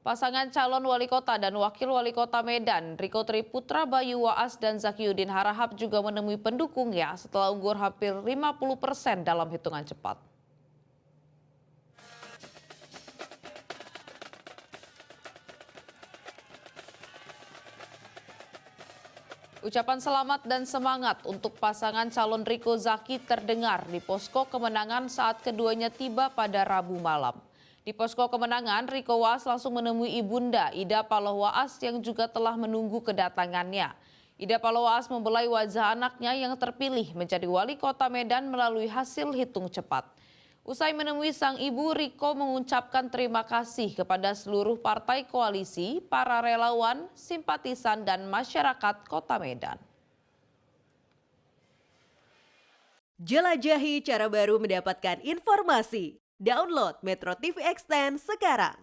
Pasangan calon wali kota dan wakil wali kota Medan, Riko Triputra Bayu Waas dan Zakiuddin Harahap juga menemui pendukungnya setelah unggul hampir 50% dalam hitungan cepat. Ucapan selamat dan semangat untuk pasangan calon Riko Zaki terdengar di posko kemenangan saat keduanya tiba pada Rabu malam. Di posko kemenangan, Riko Waas langsung menemui ibunda Ida Paloh Waas yang juga telah menunggu kedatangannya. Ida Paloh Waas membelai wajah anaknya yang terpilih menjadi wali kota Medan melalui hasil hitung cepat. Usai menemui sang ibu, Riko mengucapkan terima kasih kepada seluruh partai koalisi, para relawan, simpatisan, dan masyarakat kota Medan. Jelajahi cara baru mendapatkan informasi. Download Metro TV Extend sekarang.